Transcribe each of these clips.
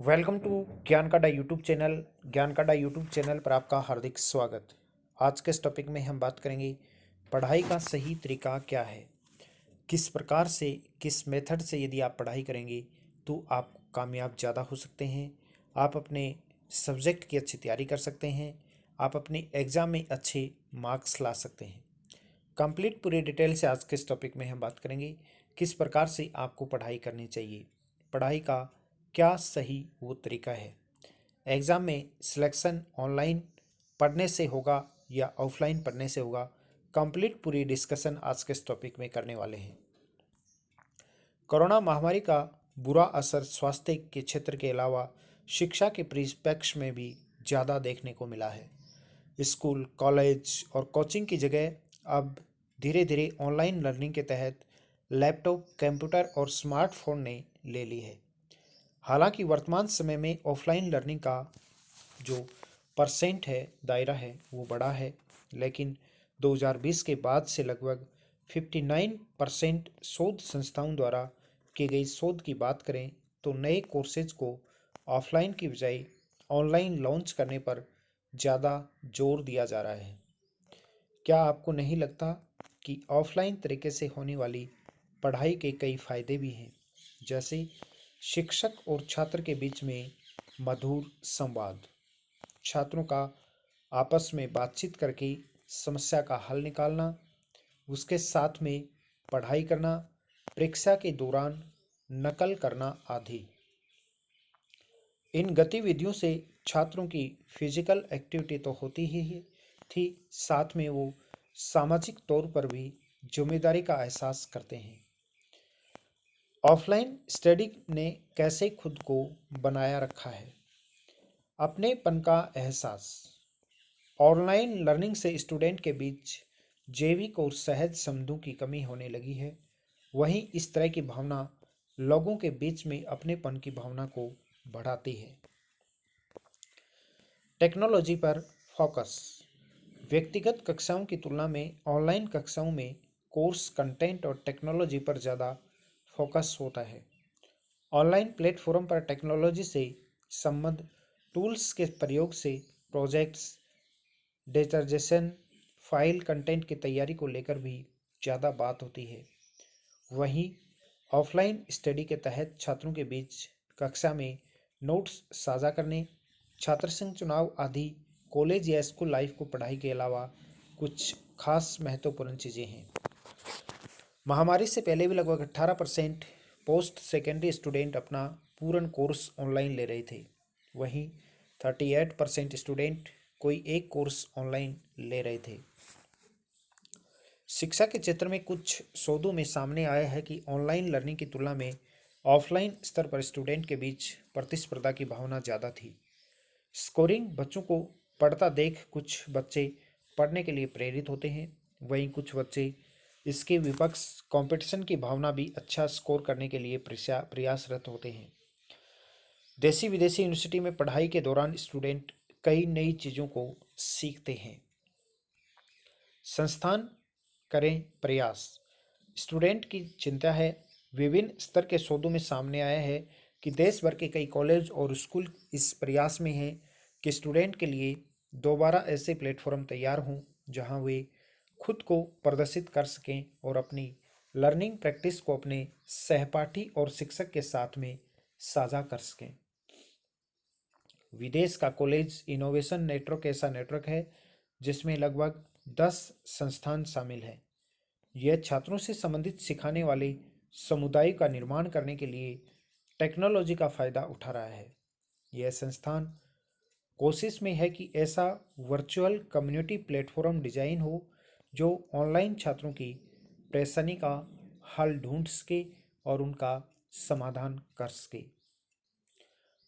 Welcome to ज्ञान काडा YouTube channel. ज्ञान काडा यूट्यूब चैनल पर आपका हार्दिक स्वागत। आज के इस टॉपिक में हम बात करेंगे पढ़ाई का सही तरीका क्या है। किस प्रकार से, किस मेथड से यदि आप पढ़ाई करेंगे तो आप कामयाब ज़्यादा हो सकते हैं। आप अपने सब्जेक्ट की अच्छी तैयारी कर सकते हैं। आप अपने एग्ज़ाम में अच्छे मार्क्स ला सकते हैं। कंप्लीट पूरी डिटेल से आज के इस टॉपिक में हम बात करेंगे किस प्रकार से आपको पढ़ाई करनी चाहिए, पढ़ाई का क्या सही वो तरीका है। एग्ज़ाम में सिलेक्शन ऑनलाइन पढ़ने से होगा या ऑफलाइन पढ़ने से होगा, कंप्लीट पूरी डिस्कशन आज के इस टॉपिक में करने वाले हैं। कोरोना महामारी का बुरा असर स्वास्थ्य के क्षेत्र के अलावा शिक्षा के परिप्रेक्ष्य में भी ज़्यादा देखने को मिला है। स्कूल, कॉलेज और कोचिंग की जगह अब धीरे धीरे ऑनलाइन लर्निंग के तहत लैपटॉप, कंप्यूटर और स्मार्टफोन ने ले ली है। हालांकि वर्तमान समय में ऑफलाइन लर्निंग का जो परसेंट है, दायरा है, वो बड़ा है, लेकिन 2020 के बाद से लगभग 59% शोध संस्थाओं द्वारा की गई शोध की बात करें तो नए कोर्सेज को ऑफलाइन की बजाय ऑनलाइन लॉन्च करने पर ज़्यादा जोर दिया जा रहा है। क्या आपको नहीं लगता कि ऑफलाइन तरीके से होने वाली पढ़ाई के कई फायदे भी हैं, जैसे शिक्षक और छात्र के बीच में मधुर संवाद, छात्रों का आपस में बातचीत करके समस्या का हल निकालना, उसके साथ में पढ़ाई करना, परीक्षा के दौरान नकल करना आदि। इन गतिविधियों से छात्रों की फिजिकल एक्टिविटी तो होती ही थी, साथ में वो सामाजिक तौर पर भी जिम्मेदारी का एहसास करते हैं। ऑफलाइन स्टडी ने कैसे खुद को बनाया रखा है। अपनेपन का एहसास। ऑनलाइन लर्निंग से स्टूडेंट के बीच जैविक और सहज संबंधों की कमी होने लगी है। वहीं इस तरह की भावना लोगों के बीच में अपनेपन की भावना को बढ़ाती है। टेक्नोलॉजी पर फोकस। व्यक्तिगत कक्षाओं की तुलना में ऑनलाइन कक्षाओं में कोर्स कंटेंट और टेक्नोलॉजी पर ज़्यादा फोकस होता है। ऑनलाइन प्लेटफॉर्म पर टेक्नोलॉजी से संबंध टूल्स के प्रयोग से प्रोजेक्ट्स, डिजर्टेशन, फाइल कंटेंट की तैयारी को लेकर भी ज़्यादा बात होती है। वहीं ऑफलाइन स्टडी के तहत छात्रों के बीच कक्षा में नोट्स साझा करने, छात्र संघ चुनाव आदि कॉलेज या स्कूल लाइफ को पढ़ाई के अलावा कुछ खास महत्वपूर्ण चीज़ें हैं। महामारी से पहले भी लगभग 18% पोस्ट सेकेंडरी स्टूडेंट अपना पूर्ण कोर्स ऑनलाइन ले रहे थे। वहीं 38% स्टूडेंट कोई एक कोर्स ऑनलाइन ले रहे थे। शिक्षा के क्षेत्र में कुछ शोधों में सामने आया है कि ऑनलाइन लर्निंग की तुलना में ऑफलाइन स्तर पर स्टूडेंट के बीच प्रतिस्पर्धा की भावना ज़्यादा थी। स्कोरिंग बच्चों को पढ़ता देख कुछ बच्चे पढ़ने के लिए प्रेरित होते हैं, वहीं कुछ बच्चे इसके विपक्ष कंपटीशन की भावना भी अच्छा स्कोर करने के लिए प्रयासरत होते हैं। देसी विदेशी यूनिवर्सिटी में पढ़ाई के दौरान स्टूडेंट कई नई चीज़ों को सीखते हैं। संस्थान करें प्रयास। स्टूडेंट की चिंता है। विभिन्न स्तर के शोधों में सामने आया है कि देश भर के कई कॉलेज और स्कूल इस प्रयास में हैं कि स्टूडेंट के लिए दोबारा ऐसे प्लेटफॉर्म तैयार हों जहां वे खुद को प्रदर्शित कर सकें और अपनी लर्निंग प्रैक्टिस को अपने सहपाठी और शिक्षक के साथ में साझा कर सकें। विदेश का कॉलेज इनोवेशन नेटवर्क ऐसा नेटवर्क है जिसमें लगभग 10 संस्थान शामिल हैं। यह छात्रों से संबंधित सिखाने वाले समुदाय का निर्माण करने के लिए टेक्नोलॉजी का फायदा उठा रहा है। यह संस्थान कोशिश में है कि ऐसा वर्चुअल कम्युनिटी प्लेटफॉर्म डिजाइन हो जो ऑनलाइन छात्रों की परेशानी का हल ढूंढ सके और उनका समाधान कर सके।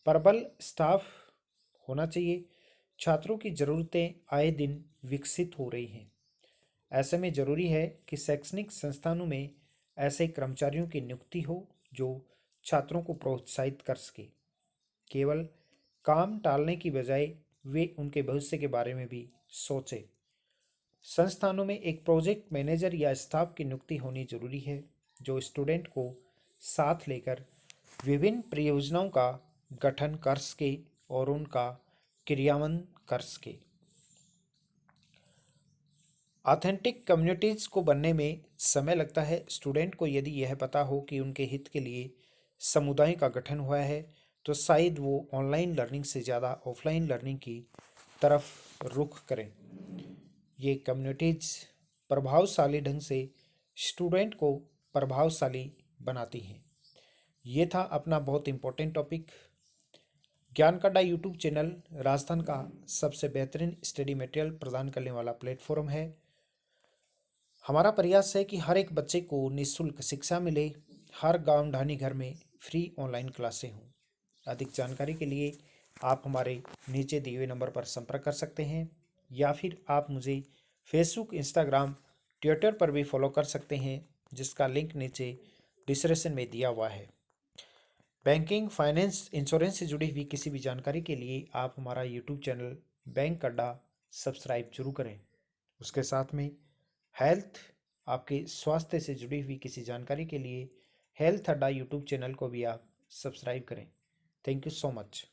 प्रबल स्टाफ होना चाहिए। छात्रों की ज़रूरतें आए दिन विकसित हो रही हैं। ऐसे में ज़रूरी है कि शैक्षणिक संस्थानों में ऐसे कर्मचारियों की नियुक्ति हो जो छात्रों को प्रोत्साहित कर सके। केवल काम टालने की बजाय वे उनके भविष्य के बारे में भी सोचें। संस्थानों में एक प्रोजेक्ट मैनेजर या स्टाफ की नियुक्ति होनी जरूरी है जो स्टूडेंट को साथ लेकर विभिन्न परियोजनाओं का गठन कर सके और उनका क्रियान्वयन कर सके। ऑथेंटिक कम्युनिटीज़ को बनने में समय लगता है। स्टूडेंट को यदि यह पता हो कि उनके हित के लिए समुदाय का गठन हुआ है तो शायद वो ऑनलाइन लर्निंग से ज़्यादा ऑफलाइन लर्निंग की तरफ रुख करें। ये कम्युनिटीज़ प्रभावशाली ढंग से स्टूडेंट को प्रभावशाली बनाती हैं। ये था अपना बहुत इम्पोर्टेंट टॉपिक। ज्ञान का अड्डा यूट्यूब चैनल राजस्थान का सबसे बेहतरीन स्टडी मटेरियल प्रदान करने वाला प्लेटफॉर्म है। हमारा प्रयास है कि हर एक बच्चे को निःशुल्क शिक्षा मिले, हर गांव ढाणी घर में फ्री ऑनलाइन क्लासें हों। अधिक जानकारी के लिए आप हमारे नीचे दिए हुए नंबर पर संपर्क कर सकते हैं या फिर आप मुझे फेसबुक, इंस्टाग्राम, ट्विटर पर भी फॉलो कर सकते हैं, जिसका लिंक नीचे डिस्क्रिप्शन में दिया हुआ है। बैंकिंग, फाइनेंस, इंश्योरेंस से जुड़ी हुई किसी भी जानकारी के लिए आप हमारा यूट्यूब चैनल बैंक अड्डा सब्सक्राइब जरूर करें। उसके साथ में हेल्थ, आपके स्वास्थ्य से जुड़ी हुई किसी जानकारी के लिए हेल्थ अड्डा यूट्यूब चैनल को भी आप सब्सक्राइब करें। Thank you so much.